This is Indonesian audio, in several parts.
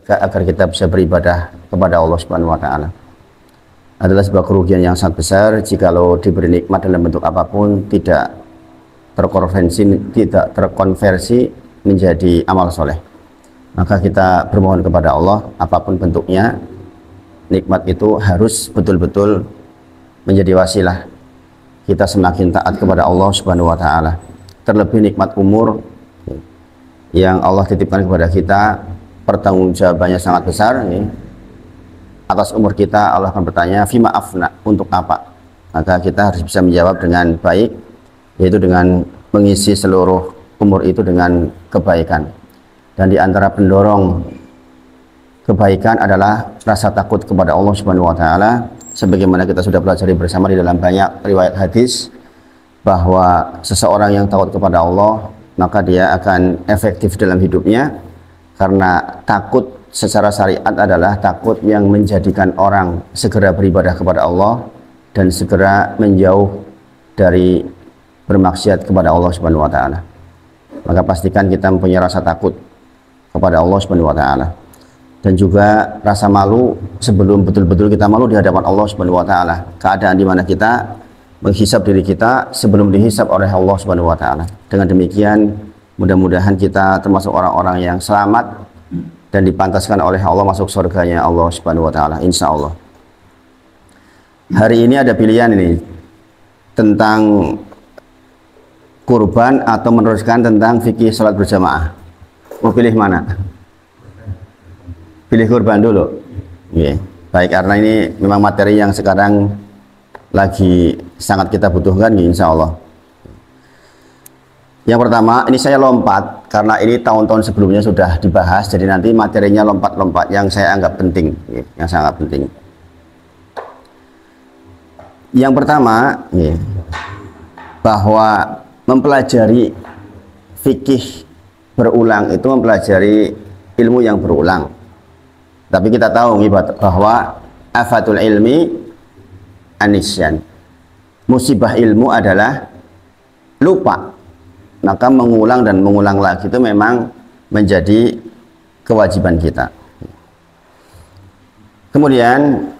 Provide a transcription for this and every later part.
agar kita bisa beribadah kepada Allah Subhanahu wa taala. Adalah sebuah kerugian yang sangat besar jikalau diberi nikmat dalam bentuk apapun tidak terkonversi menjadi amal soleh. Maka kita bermohon kepada Allah, apapun bentuknya, nikmat itu harus betul-betul menjadi wasilah kita semakin taat kepada Allah Subhanahu wa taala. Terlebih nikmat umur yang Allah titipkan kepada kita, pertanggungjawabannya sangat besar. Atas umur kita Allah akan bertanya, fima afna, untuk apa? Maka kita harus bisa menjawab dengan baik, yaitu dengan mengisi seluruh umur itu dengan kebaikan. Dan di antara pendorong kebaikan adalah rasa takut kepada Allah Subhanahu wa taala, sebagaimana kita sudah pelajari bersama di dalam banyak riwayat hadis bahwa seseorang yang takut kepada Allah maka dia akan efektif dalam hidupnya, karena takut secara syariat adalah takut yang menjadikan orang segera beribadah kepada Allah dan segera menjauh dari bermaksiat kepada Allah Subhanahu wa taala. Maka pastikan kita mempunyai rasa takut kepada Allah Subhanahu wa taala, dan juga rasa malu sebelum betul-betul kita malu di hadapan Allah Subhanahu wa taala. Keadaan di mana kita menghisab diri kita sebelum dihisab oleh Allah Subhanahu wa taala. Dengan demikian mudah-mudahan kita termasuk orang-orang yang selamat dan dipantaskan oleh Allah masuk surganya Allah Subhanahu wa taala, insya Allah. Hari ini ada pilihan ini tentang kurban atau meneruskan tentang fikih salat berjamaah. Mau pilih mana? Pilih kurban dulu. Yeah. Baik, karena ini memang materi yang sekarang lagi sangat kita butuhkan, insya Allah. Yang pertama, ini saya lompat karena ini tahun-tahun sebelumnya sudah dibahas, jadi nanti materinya lompat-lompat yang saya anggap penting, yang sangat penting. Yang pertama, bahwa mempelajari fikih berulang itu mempelajari ilmu yang berulang. Tapi kita tahu bahwa afatul ilmi anisyan, musibah ilmu adalah lupa. Maka mengulang dan mengulang lagi itu memang menjadi kewajiban kita. Kemudian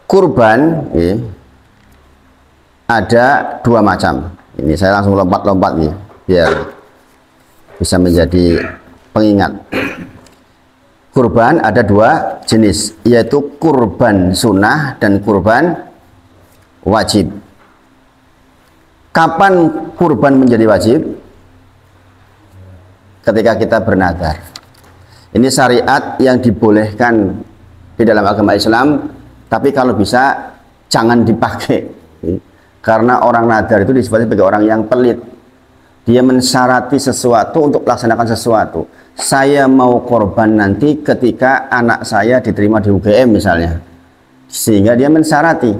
kurban ada dua macam. Ini saya langsung lompat-lompat nih biar bisa menjadi pengingat. Kurban ada dua jenis, yaitu kurban sunnah dan kurban wajib. Kapan kurban menjadi wajib? Ketika kita bernadar. Ini syariat yang dibolehkan di dalam agama Islam, tapi kalau bisa jangan dipakai. Karena orang nadar itu disebut sebagai orang yang pelit. Dia mensyarati sesuatu untuk melaksanakan sesuatu. Saya mau korban nanti ketika anak saya diterima di UGM misalnya. Sehingga dia mensyarati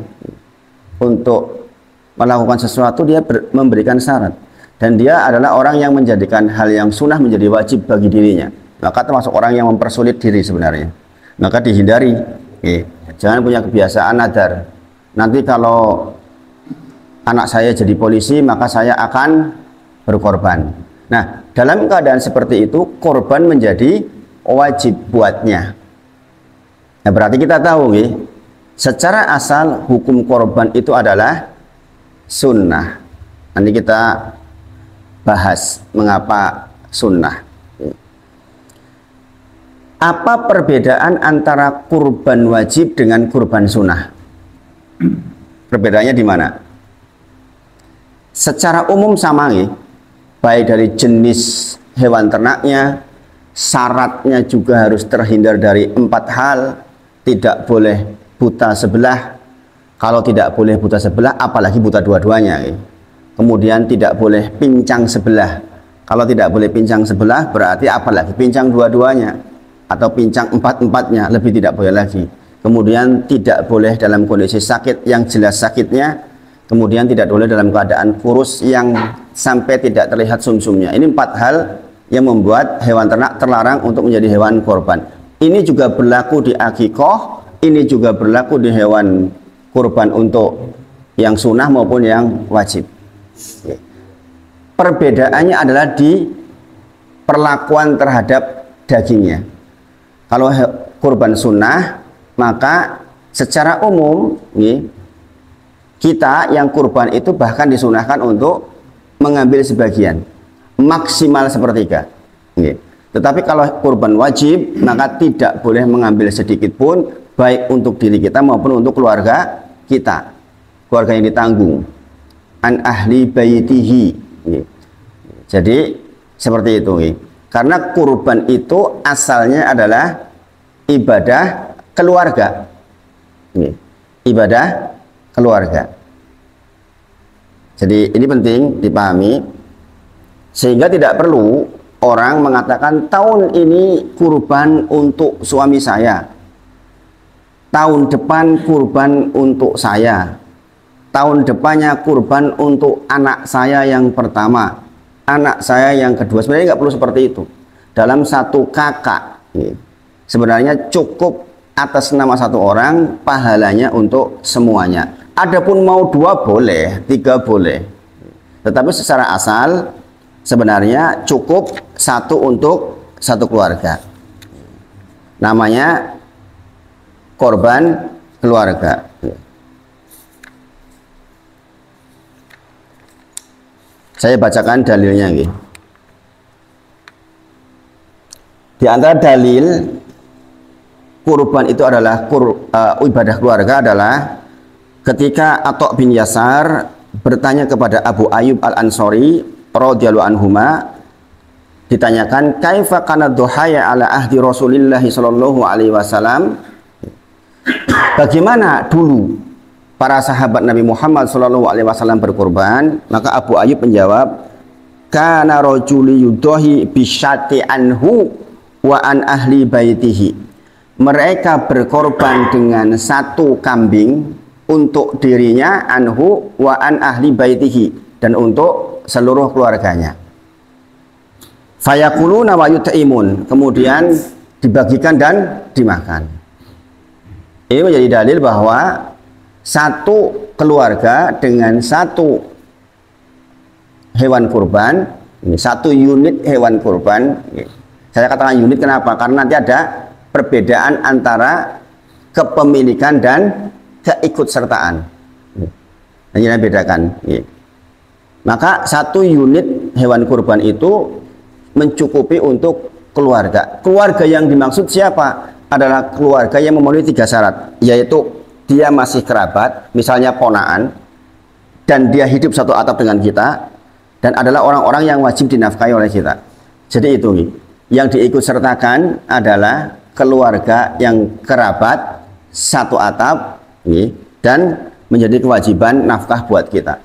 untuk melakukan sesuatu, dia memberikan syarat, dan dia adalah orang yang menjadikan hal yang sunnah menjadi wajib bagi dirinya. Maka termasuk orang yang mempersulit diri sebenarnya. Maka dihindari. Jangan punya kebiasaan nadar, nanti kalau anak saya jadi polisi maka saya akan berkorban. Nah, dalam keadaan seperti itu korban menjadi wajib buatnya. Nah, berarti kita tahu secara asal hukum korban itu adalah sunnah. Nanti kita bahas mengapa sunnah. Apa perbedaan antara kurban wajib dengan kurban sunnah? Perbedaannya di mana? Secara umum sama, baik dari jenis hewan ternaknya, syaratnya juga harus terhindar dari 4 hal. Tidak boleh buta sebelah. Kalau tidak boleh buta sebelah, apalagi buta dua-duanya. Kemudian tidak boleh pincang sebelah. Kalau tidak boleh pincang sebelah, berarti apalagi pincang dua-duanya. Atau pincang 4-empatnya, lebih tidak boleh lagi. Kemudian tidak boleh dalam kondisi sakit yang jelas sakitnya. Kemudian tidak boleh dalam keadaan kurus yang sampai tidak terlihat sumsumnya. Ini 4 hal yang membuat hewan ternak terlarang untuk menjadi hewan korban. Ini juga berlaku di akikoh, ini juga berlaku di hewan kurban untuk yang sunnah maupun yang wajib. Perbedaannya adalah di perlakuan terhadap dagingnya. Kalau kurban sunnah, maka secara umum kita yang kurban itu bahkan disunahkan untuk mengambil sebagian, maksimal sepertiga. Tetapi kalau kurban wajib, maka tidak boleh mengambil sedikit pun, baik untuk diri kita maupun untuk keluarga kita, keluarga yang ditanggung. An ahli baitihi. Jadi seperti itu. Karena kurban itu asalnya adalah ibadah keluarga. Ibadah keluarga. Jadi ini penting dipahami, sehingga tidak perlu orang mengatakan tahun ini kurban untuk suami saya, tahun depan kurban untuk saya, tahun depannya kurban untuk anak saya yang pertama, anak saya yang kedua. Sebenarnya nggak perlu seperti itu. Dalam satu kakak sebenarnya cukup atas nama satu orang, pahalanya untuk semuanya. Adapun mau 2 boleh, 3 boleh, tetapi secara asal sebenarnya cukup 1 untuk satu keluarga. Namanya korban keluarga. Saya bacakan dalilnya. Di antara dalil kurban itu adalah ibadah keluarga adalah ketika Atha bin Yasar bertanya kepada Abu Ayyub Al-Ansari radhiyallahu anhuma, ditanyakan kaifa kana dhuhaya ala ahdi Rasulillah sallallahu alaihi wasallam, bagaimana dulu para sahabat Nabi Muhammad sallallahu alaihi wasallam berkurban. Maka Abu Ayyub menjawab, kana rajuli yudahi bisyati anhu wa an ahli baitihi. Mereka berkorban dengan 1 kambing untuk dirinya, anhu wa an ahli baitihi, dan untuk seluruh keluarganya. Fayaquluna wa yut'imun, kemudian dibagikan dan dimakan. Ini menjadi dalil bahwa 1 keluarga dengan 1 hewan kurban, ini 1 unit hewan kurban. Saya katakan unit kenapa? Karena nanti ada perbedaan antara kepemilikan dan keikutsertaan. Ini bedakan. Maka 1 unit hewan kurban itu mencukupi untuk keluarga. Keluarga yang dimaksud siapa? Adalah keluarga yang memenuhi 3 syarat, yaitu dia masih kerabat, misalnya ponaan, dan dia hidup satu atap dengan kita, dan adalah orang-orang yang wajib dinafkahi oleh kita. Jadi itu yang diikutsertakan adalah keluarga yang kerabat satu atap, dan menjadi kewajiban nafkah buat kita.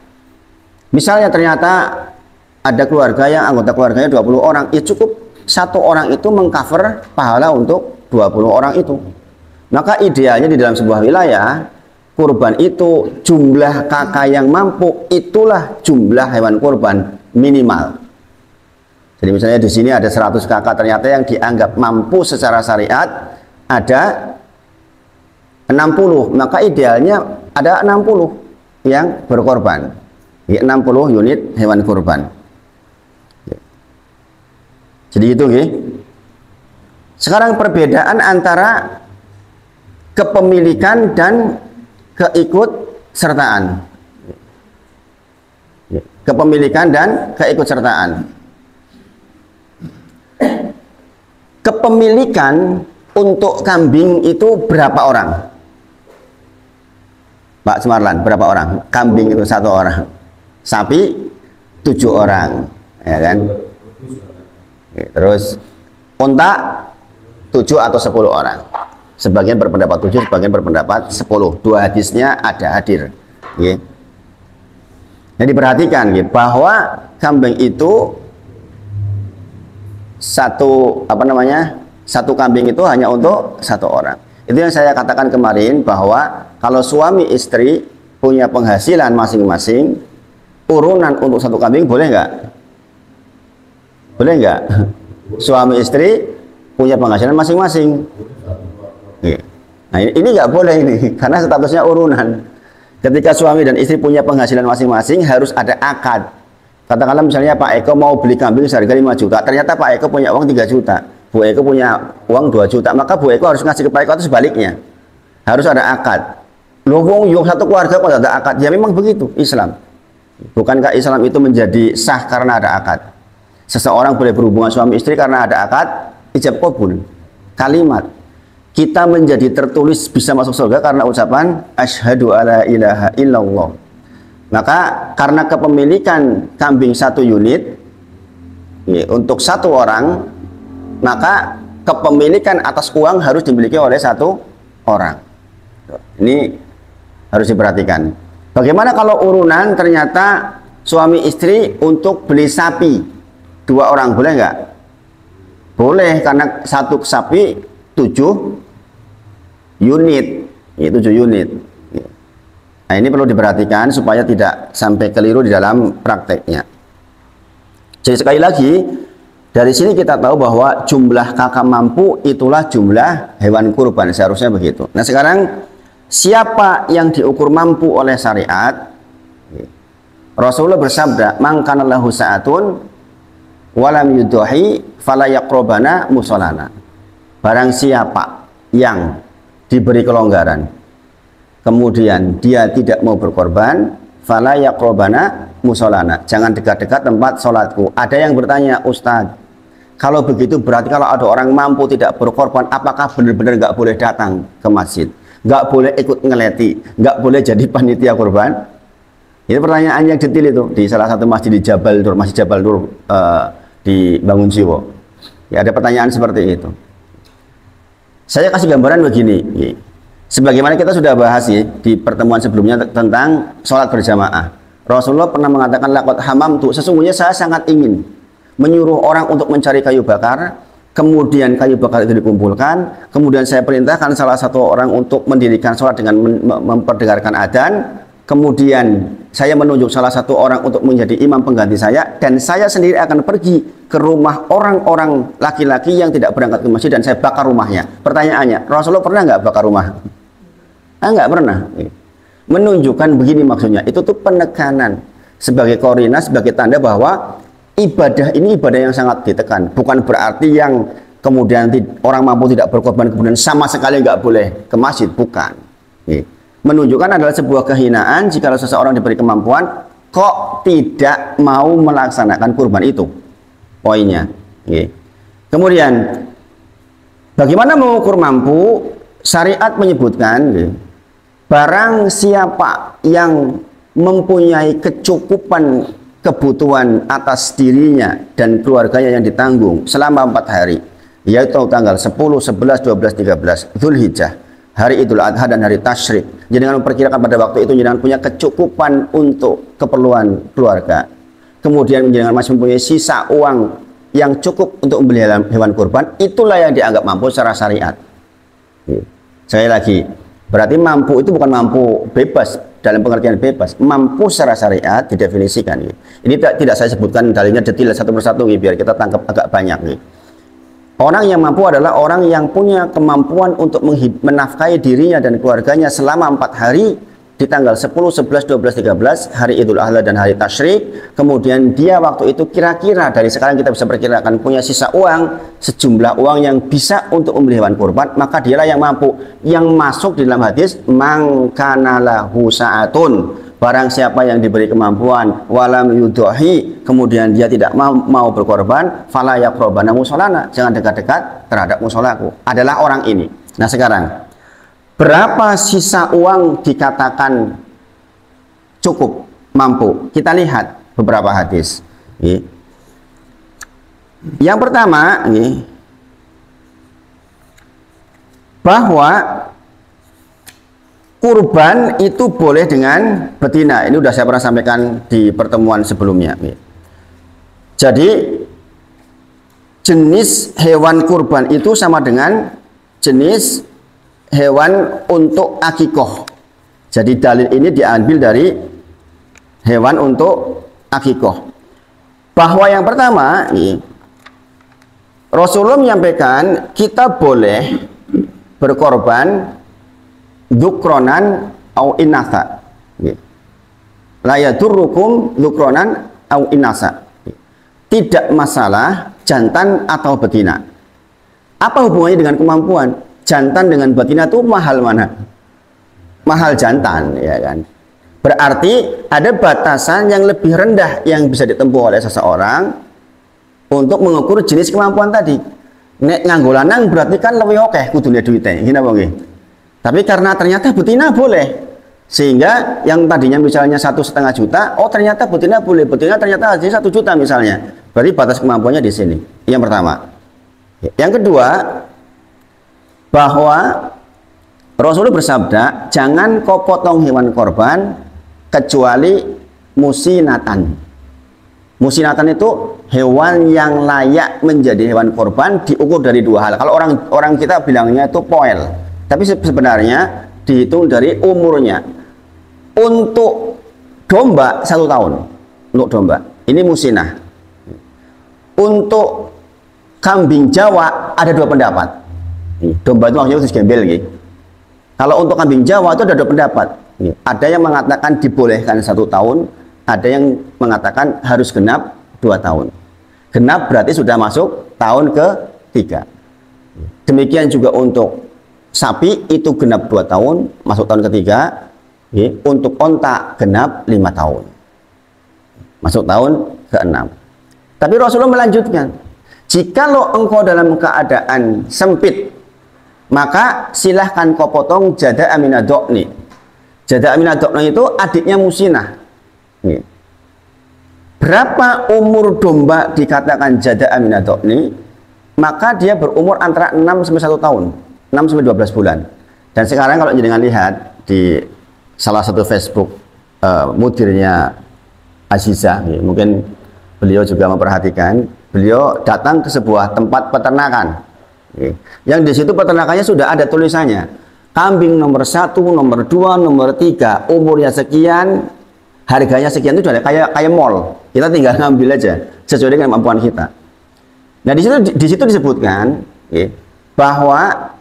Misalnya ternyata ada keluarga yang anggota keluarganya 20 orang, ya cukup 1 orang itu mengcover pahala untuk 20 orang itu. Maka idealnya di dalam sebuah wilayah, kurban itu jumlah kakak yang mampu, itulah jumlah hewan kurban minimal. Jadi misalnya di sini ada 100 kakak, ternyata yang dianggap mampu secara syariat ada 60, maka idealnya ada 60 yang berkorban, 60 unit hewan kurban. Jadi itu Sekarang perbedaan antara kepemilikan dan keikutsertaan. Kepemilikan dan keikutsertaan. Kepemilikan untuk kambing itu berapa orang? Pak Sumarlan, berapa orang? Kambing itu 1 orang, sapi 7 orang, ya kan? Terus unta 7 atau 10 orang. Sebagian berpendapat 7, sebagian berpendapat 10. 2 hadisnya ada hadir. Jadi perhatikan bahwa kambing itu satu kambing itu hanya untuk 1 orang. Itu yang saya katakan kemarin, bahwa kalau suami istri punya penghasilan masing-masing, urunan untuk 1 kambing boleh nggak? Boleh nggak? Suami istri punya penghasilan masing-masing. Nah ini nggak boleh ini, karena statusnya urunan. Ketika suami dan istri punya penghasilan masing-masing, harus ada akad. Katakanlah misalnya Pak Eko mau beli kambing seharga 5 juta, ternyata Pak Eko punya uang 3 juta. Bu Eko punya uang 2 juta, maka Bu Eko harus ngasih ke Pak Eko, atau sebaliknya. Harus ada akad. Loh, wong yo satu keluarga kok ada akad? Ya memang begitu Islam. Bukankah Islam itu menjadi sah karena ada akad? Seseorang boleh berhubungan suami istri karena ada akad ijab kabul. Kalimat kita menjadi tertulis bisa masuk surga karena ucapan asyhadu alla ilaha illallah. Maka karena kepemilikan kambing 1 unit ya, untuk 1 orang, maka kepemilikan atas uang harus dimiliki oleh 1 orang. Ini harus diperhatikan. Bagaimana kalau urunan ternyata suami istri untuk beli sapi 2 orang, boleh nggak? Boleh, karena 1 sapi 7 unit, ya, 7 unit. Nah, ini perlu diperhatikan supaya tidak sampai keliru di dalam prakteknya. Jadi sekali lagi, dari sini kita tahu bahwa jumlah kakak mampu itulah jumlah hewan kurban, seharusnya begitu. Nah sekarang, siapa yang diukur mampu oleh syariat? Rasulullah bersabda, "Man kana lahu sa'atun walam yudhi fala yaqrabana musallana." Barang siapa yang diberi kelonggaran, kemudian dia tidak mau berkorban, fala yaqrabana musallana, jangan dekat-dekat tempat sholatku. Ada yang bertanya, Ustadz, kalau begitu berarti kalau ada orang mampu tidak berkorban, apakah benar-benar nggak boleh datang ke masjid? Nggak boleh ikut ngeleti, nggak boleh jadi panitia kurban? Ini pertanyaan yang detail itu di salah satu masjid di Jabal Nur, Masjid Jabal Nur di Bangun Jiwo. Ya, ada pertanyaan seperti itu. Saya kasih gambaran begini, sebagaimana kita sudah bahas ya, di pertemuan sebelumnya tentang sholat berjamaah. Rasulullah pernah mengatakan, laqad hamamtu, sesungguhnya saya sangat ingin menyuruh orang untuk mencari kayu bakar. Kemudian kayu bakar itu dikumpulkan, kemudian saya perintahkan salah satu orang untuk mendirikan sholat dengan memperdengarkan adzan. Kemudian saya menunjuk salah satu orang untuk menjadi imam pengganti saya, dan saya sendiri akan pergi ke rumah orang-orang laki-laki yang tidak berangkat ke masjid dan saya bakar rumahnya. Pertanyaannya, Rasulullah pernah nggak bakar rumah? Nggak pernah. Menunjukkan begini maksudnya, itu tuh penekanan sebagai korina, sebagai tanda bahwa ibadah ini ibadah yang sangat ditekan. Bukan berarti yang kemudian orang mampu tidak berkorban kemudian sama sekali nggak boleh ke masjid, bukan. Menunjukkan adalah sebuah kehinaan jika seseorang diberi kemampuan kok tidak mau melaksanakan kurban itu. Poinnya. Kemudian bagaimana mengukur mampu? Syariat menyebutkan barang siapa yang mempunyai kecukupan kebutuhan atas dirinya dan keluarganya yang ditanggung selama 4 hari, yaitu tanggal 10, 11, 12, 13 Dzulhijjah, hari Idul Adha dan hari Tasyrik. Jangan memperkirakan pada waktu itu jangan punya kecukupan untuk keperluan keluarga. Kemudian jangan masih mempunyai sisa uang yang cukup untuk membeli hewan kurban, itulah yang dianggap mampu secara syariat. Sekali lagi, berarti mampu itu bukan mampu bebas dalam pengertian bebas, mampu secara syariat didefinisikan. Ini tidak saya sebutkan dalilnya detail satu persatu biar kita tangkap agak banyak. Orang yang mampu adalah orang yang punya kemampuan untuk menafkahi dirinya dan keluarganya selama 4 hari di tanggal 10, 11, 12, 13 hari Idul Adha dan hari Tasyrik. Kemudian dia waktu itu kira-kira dari sekarang kita bisa perkirakan punya sisa uang sejumlah uang yang bisa untuk membeli hewan kurban, maka dialah yang mampu. Yang masuk di dalam hadis, man kana lahu sa'atun, barang siapa yang diberi kemampuan walam yudhi, kemudian dia tidak mau berkorban, fala yaqrabana musallana, jangan dekat-dekat terhadap musolaku, adalah orang ini. Nah sekarang, berapa sisa uang dikatakan cukup mampu? Kita lihat beberapa hadis. Yang pertama, bahwa kurban itu boleh dengan betina. Ini sudah saya pernah sampaikan di pertemuan sebelumnya. Jadi jenis hewan kurban itu sama dengan jenis hewan untuk akikoh. Jadi dalil ini diambil dari hewan untuk akikoh. Bahwa yang pertama, Rasulullah menyampaikan kita boleh berkorban dzukronan au inatha. La yadurrukum dzukronan au inatha. Tidak masalah jantan atau betina. Apa hubungannya dengan kemampuan? Jantan dengan betina itu mahal mana? Mahal jantan, ya kan? Berarti ada batasan yang lebih rendah yang bisa ditempuh oleh seseorang untuk mengukur jenis kemampuan tadi. Nek nganggo lanang berarti kan lebih oke kudune duitnya, gini apa nggih? Tapi karena ternyata betina boleh, sehingga yang tadinya misalnya 1,5 juta, oh ternyata betina boleh, betina ternyata hasilnya 1 juta misalnya. Berarti batas kemampuannya di sini. Yang pertama. Yang kedua, bahwa Rasulullah bersabda, jangan kau potong hewan korban kecuali musinatan. Musinatan itu hewan yang layak menjadi hewan korban diukur dari 2 hal. Kalau orang kita bilangnya itu poel, tapi sebenarnya dihitung dari umurnya. Untuk domba 1 tahun, untuk domba ini musinah. Untuk kambing Jawa ada 2 pendapat. Domba itu maksudnya gembel gitu. Kalau untuk kambing Jawa itu ada 2 pendapat. Ada yang mengatakan dibolehkan 1 tahun, ada yang mengatakan harus genap 2 tahun. Genap berarti sudah masuk tahun ke-3. Demikian juga untuk sapi itu genap 2 tahun, masuk tahun ke-3. Untuk onta genap 5 tahun, masuk tahun ke-6. Tapi Rasulullah melanjutkan, jikalau engkau dalam keadaan sempit, maka silahkan kau potong jada aminadokni. Jada aminadokni itu adiknya musinah. Berapa umur domba dikatakan jada aminadokni? Maka dia berumur antara 6 sampai 1 tahun, 6 sampai 12 bulan. Dan sekarang kalau jenengan lihat di salah satu Facebook mudirnya Aziza, mungkin beliau juga memperhatikan, beliau datang ke sebuah tempat peternakan. Yang di situ peternakannya sudah ada tulisannya, kambing nomor 1, nomor 2, nomor 3, umurnya sekian, harganya sekian. Itu sudah kayak mall. Kita tinggal ngambil aja sesuai dengan kemampuan kita. Nah di situ disebutkan bahwa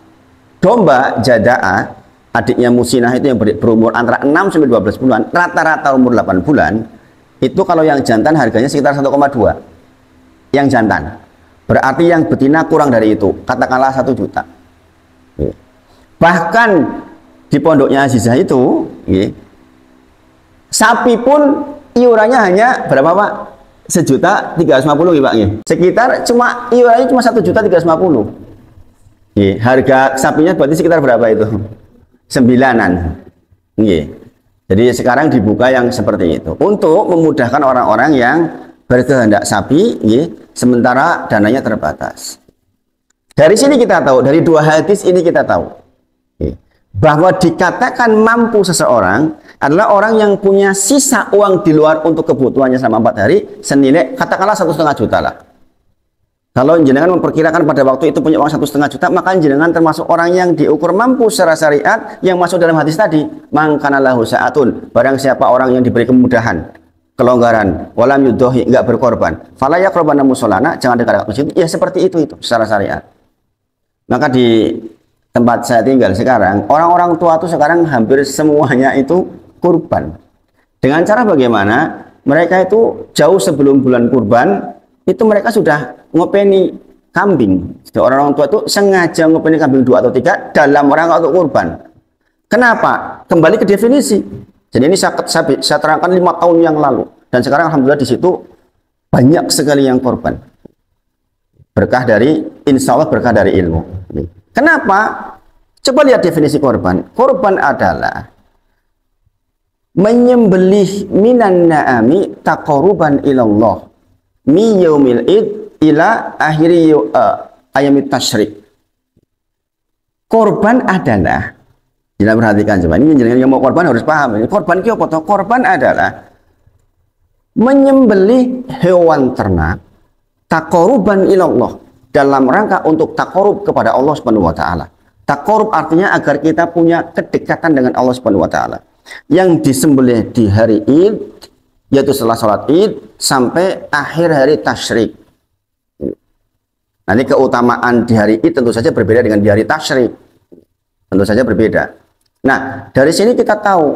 domba jadaah adiknya musinah itu yang berumur antara 6 sampai 12 bulan, rata-rata umur 8 bulan, itu kalau yang jantan harganya sekitar 1,2. Yang jantan. Berarti yang betina kurang dari itu, katakanlah 1 juta. Bahkan di pondoknya Azizah itu, sapi pun iurannya hanya berapa Pak? 1.350.000 Pak. Sekitar iurannya cuma 1.350.000. Harga sapinya berarti sekitar berapa itu? 9-an. Jadi sekarang dibuka yang seperti itu untuk memudahkan orang-orang yang berkehendak sapi, sementara dananya terbatas. Dari sini kita tahu, dari 2 hadis ini kita tahu bahwa dikatakan mampu seseorang adalah orang yang punya sisa uang di luar untuk kebutuhannya selama 4 hari senilai katakanlah 1,5 juta lah. Kalau jenengan memperkirakan pada waktu itu punya uang 1,5 juta, maka jenengan termasuk orang yang diukur mampu secara syariat yang masuk dalam hadis tadi. Mangkana lahu sa'atun, barang siapa orang yang diberi kemudahan, kelonggaran, walam yudhohi, enggak berkorban, fala yaqrabana musholana, jangan dekat masjid. Ya seperti itu secara syariat. Maka di tempat saya tinggal sekarang, orang-orang tua itu sekarang hampir semuanya itu kurban. Dengan cara bagaimana? Mereka itu jauh sebelum bulan kurban, itu mereka sudah ngopeni kambing. Jadi orang-orang tua itu sengaja ngopeni kambing 2 atau 3 dalam rangka untuk kurban. Kenapa? Kembali ke definisi. Jadi ini saya terangkan 5 tahun yang lalu. Dan sekarang alhamdulillah di situ banyak sekali yang korban. Berkah dari, insya Allah berkah dari ilmu. Kenapa? Coba lihat definisi korban. Korban adalah menyembelih minan na'ami taqarruban ilallah mi yaumil id ila akhiri ayamit tasyrik. Korban adalah, jangan perhatikan coba, ini yang mau korban harus paham ini. Korban itu apa? Korban adalah menyembelih hewan ternak taqarruban ilallah, dalam rangka untuk taqarrub kepada Allah Subhanahu wa taala. Taqarrub artinya agar kita punya kedekatan dengan Allah Subhanahu wa taala. Yang disembelih di hari Id, yaitu setelah sholat Id sampai akhir hari tasyrik. Nanti keutamaan di hari Id tentu saja berbeda dengan di hari tasyrik. Tentu saja berbeda. Nah, dari sini kita tahu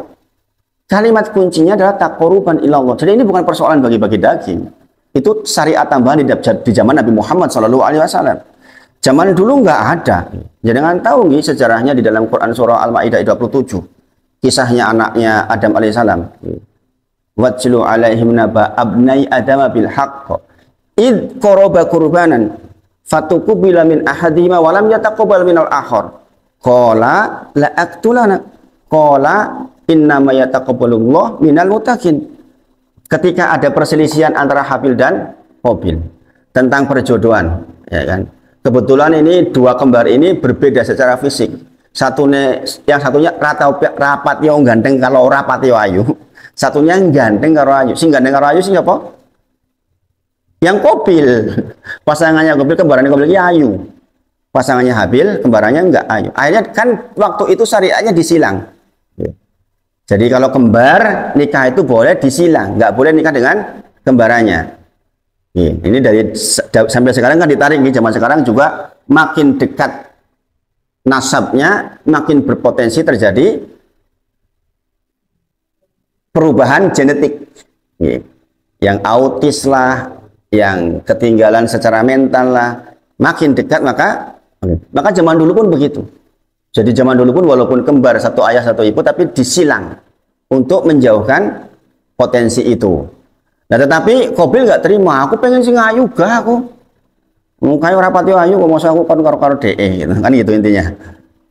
kalimat kuncinya adalah taqarruban ilallah. Jadi ini bukan persoalan bagi-bagi daging. Itu syariat tambahan di zaman Nabi Muhammad SAW. Zaman dulu nggak ada. Jangan tahu nih sejarahnya di dalam Quran surah Al-Maidah 27. Kisahnya anaknya Adam alaihissalam. Watlu alaihim naba abnai adama bil haqq. Id qoroba qurbanan fatuqubila min ahadihima wa lam yataqabbal minal akhar. Qala la aqtulana. Qala innama yataqabbalullah minal muttaqin. Ketika ada perselisihan antara Habil dan Qabil tentang perjodohan, ya kan? Kebetulan ini dua kembar ini berbeda secara fisik. Yang satunya rapat yo ganteng kalau rapat yo ayu. Satunya ganteng karo ayu. Sing ganteng karo ayu sing apa? Yang Qabil. Pasangannya Qabil, kembarannya Qabil iki ayu. Pasangannya Habil, kembarannya enggak ayu. Akhirnya kan waktu itu syariatnya disilang. Jadi kalau kembar nikah itu boleh disilang, nggak boleh nikah dengan kembarannya. Ini dari sampai sekarang kan ditarik nih, zaman sekarang juga makin dekat nasabnya, makin berpotensi terjadi perubahan genetik. Yang autis lah, yang ketinggalan secara mental lah, makin dekat maka zaman dulu pun begitu. Jadi zaman dulu pun walaupun kembar satu ayah satu ibu tapi disilang untuk menjauhkan potensi itu. Nah tetapi Qabil nggak terima, aku pengen sing ayu gak aku. Kayak rapati ayu kok masa aku karo DE gitu. Kan gitu intinya.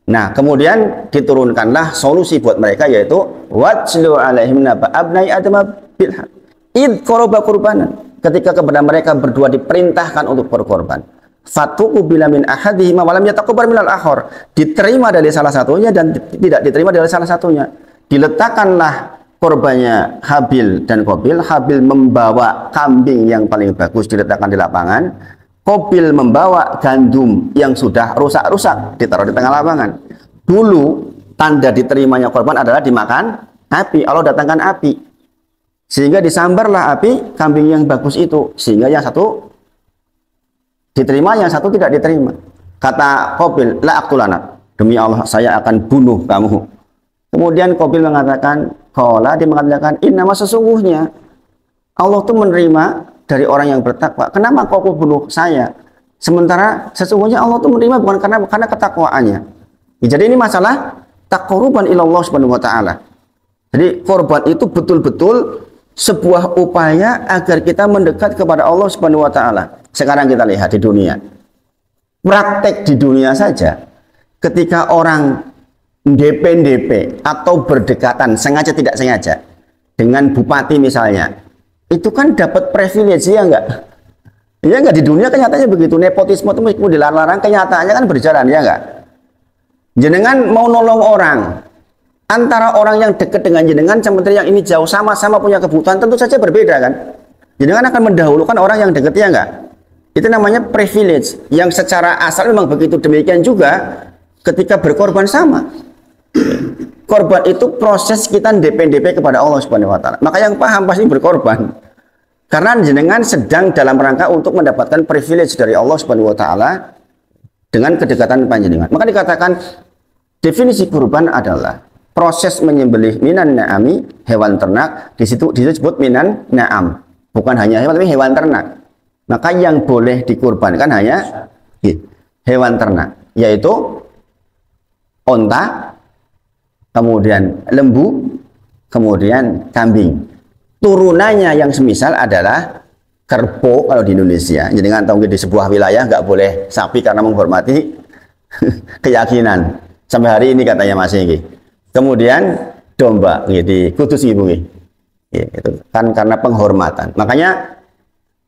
Nah, kemudian diturunkanlah solusi buat mereka yaitu watlu alaihim naba abnai adama bil haq. Id qoroba qurbanan. Ketika kepada mereka berdua diperintahkan untuk berkorban. Fatuqu bila min ahadihima walam yataqabbal minal akhar. Diterima dari salah satunya dan tidak diterima dari salah satunya. Diletakkanlah korbannya Habil dan Qabil. Habil membawa kambing yang paling bagus diletakkan di lapangan. Qabil membawa gandum yang sudah rusak-rusak ditaruh di tengah lapangan. Dulu tanda diterimanya korban adalah dimakan api. Allah datangkan api sehingga disambarlah api kambing yang bagus itu sehingga yang satu diterima, yang satu tidak diterima. Kata Qabil, la aqtulana, demi Allah saya akan bunuh kamu. Kemudian Qabil mengatakan, qala, dia mengatakan, innama sesungguhnya Allah tuh menerima dari orang yang bertakwa. Kenapa kau bunuh saya? Sementara sesungguhnya Allah tuh menerima bukan karena ketakwaannya. Ya, jadi ini masalah taqarruban ilallah subhanahu wa ta'ala. Jadi korban itu betul-betul sebuah upaya agar kita mendekat kepada Allah subhanahu wa ta'ala. Sekarang kita lihat di dunia, praktek di dunia saja, ketika orang DP atau berdekatan sengaja tidak sengaja dengan bupati misalnya, itu kan dapat privilege, ya enggak? Ya enggak, di dunia kenyataannya begitu. Nepotisme itu meskipun dilarang, kenyataannya kan berjalan, ya enggak? Jenengan mau nolong orang, antara orang yang dekat dengan jenengan sama yang ini jauh, sama-sama punya kebutuhan, tentu saja berbeda kan? Jenengan akan mendahulukan orang yang dekat, ya enggak? Itu namanya privilege yang secara asal memang begitu. Demikian juga ketika berkorban sama. Korban itu proses kita DP kepada Allah Subhanahu wa taala. Maka yang paham pasti berkorban. Karena jenengan sedang dalam rangka untuk mendapatkan privilege dari Allah Subhanahu wa taala dengan kedekatan panjenengan. Maka dikatakan definisi kurban adalah proses menyembelih minan na'ami, hewan ternak. Di situ disebut minan na'am. Bukan hanya hewan tapi hewan ternak. Maka yang boleh dikurbankan hanya hewan ternak, yaitu onta, kemudian lembu, kemudian kambing. Turunannya yang semisal adalah kerbau kalau di Indonesia. Jadi kan tahu di sebuah wilayah nggak boleh sapi karena menghormati keyakinan. Sampai hari ini katanya masih ini. Kemudian domba, di Kudus ibu, itu kan karena penghormatan. Makanya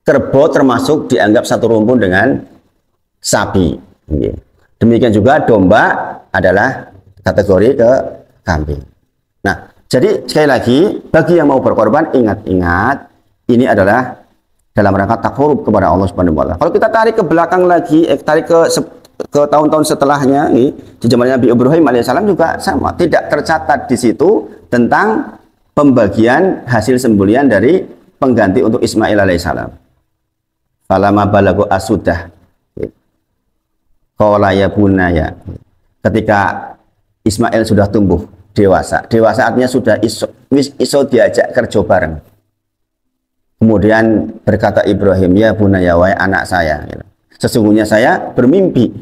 kerbau termasuk dianggap satu rumpun dengan sapi. Demikian juga domba adalah kategori ke kambing. Nah, jadi sekali lagi bagi yang mau berkorban ingat-ingat ini adalah dalam rangka takarrub kepada Allah Subhanahu wa taala. Kalau kita tarik ke belakang lagi, tarik ke tahun-tahun setelahnya, di zaman Nabi Ibrahim alaihissalam juga sama, tidak tercatat di situ tentang pembagian hasil sembelihan dari pengganti untuk Ismail alaihissalam. Falama balagu asudah qala ya bunaya, ketika Ismail sudah tumbuh dewasa artinya sudah iso diajak kerja bareng. Kemudian berkata Ibrahim, ya bunaya wahai anak saya, Sesungguhnya saya bermimpi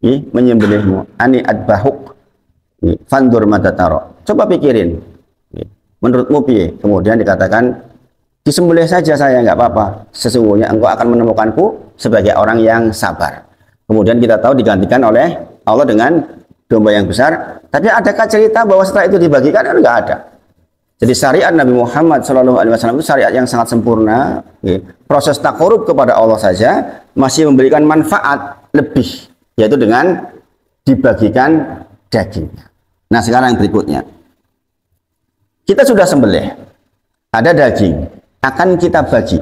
menyembelihmu. Ani adbahuk. Fandur madataro. Coba pikirin. Menurutmu piye? Kemudian dikatakan, disembelih saja saya, nggak apa-apa. Sesungguhnya engkau akan menemukanku sebagai orang yang sabar. Kemudian kita tahu digantikan oleh Allah dengan domba yang besar. Tapi adakah cerita bahwa setelah itu dibagikan? Enggak ada. Jadi syariat Nabi Muhammad SAW itu syariat yang sangat sempurna. Proses takarub kepada Allah saja masih memberikan manfaat lebih, yaitu dengan dibagikan dagingnya. Nah sekarang berikutnya, kita sudah sembelih, ada daging, akan kita bagi.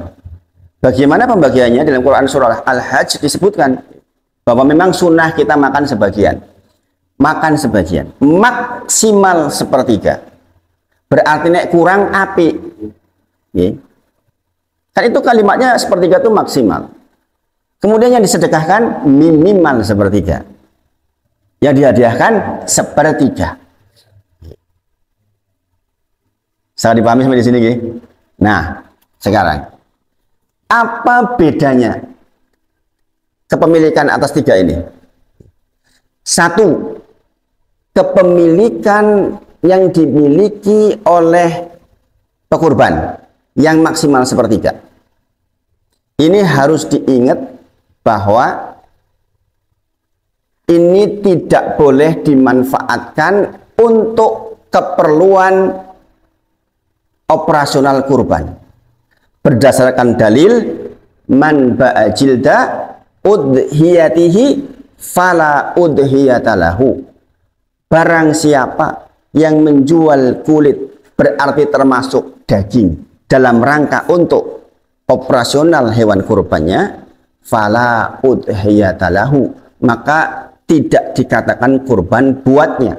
Bagaimana pembagiannya? Dalam Quran surah Al-Hajj disebutkan bahwa memang sunnah kita makan sebagian. Makan sebagian, maksimal sepertiga. Berarti nek kurang api. Kan itu kalimatnya sepertiga itu maksimal. Kemudian yang disedekahkan minimal sepertiga. Yang dihadiahkan sepertiga. Saya dipahami sampai di sini, Gi? Nah, sekarang apa bedanya kepemilikan atas tiga ini? Satu, kepemilikan yang dimiliki oleh pekurban yang maksimal sepertiga. Ini harus diingat bahwa ini tidak boleh dimanfaatkan untuk keperluan operasional kurban. Berdasarkan dalil man ba'ajilda udhiyatihi fala udhiyatalahu. Barang siapa yang menjual kulit, berarti termasuk daging, dalam rangka untuk operasional hewan kurbannya, fala udhiyatalahu, maka tidak dikatakan kurban buatnya.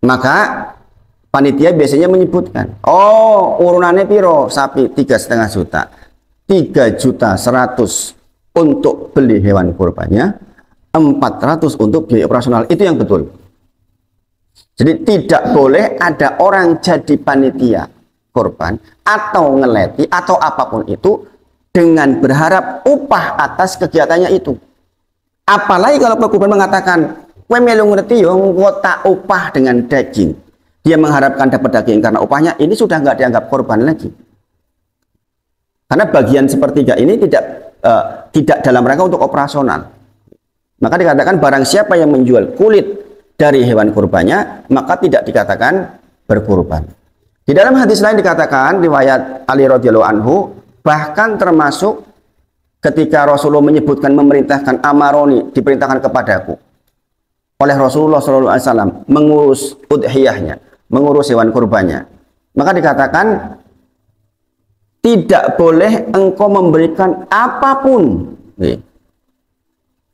Maka panitia biasanya menyebutkan, oh urunannya piro sapi 3,5 juta, 3.100.000 untuk beli hewan kurbannya, 400 untuk biaya operasional. Itu yang betul. Jadi tidak boleh ada orang jadi panitia kurban atau ngeleti atau apapun itu dengan berharap upah atas kegiatannya itu. Apalagi kalau pekurban mengatakan, "Kowe melu ngerti yo tak upah dengan daging." Dia mengharapkan dapat daging karena upahnya, ini sudah nggak dianggap korban lagi. Karena bagian sepertiga ini tidak dalam rangka untuk operasional. Maka dikatakan barang siapa yang menjual kulit dari hewan kurbannya, maka tidak dikatakan berkurban. Di dalam hadis lain dikatakan, riwayat Ali radhiyallahu anhu, bahkan termasuk ketika Rasulullah menyebutkan memerintahkan amaroni, diperintahkan kepadaku oleh Rasulullah SAW mengurus udhiyahnya, mengurus hewan kurbannya, maka dikatakan tidak boleh engkau memberikan apapun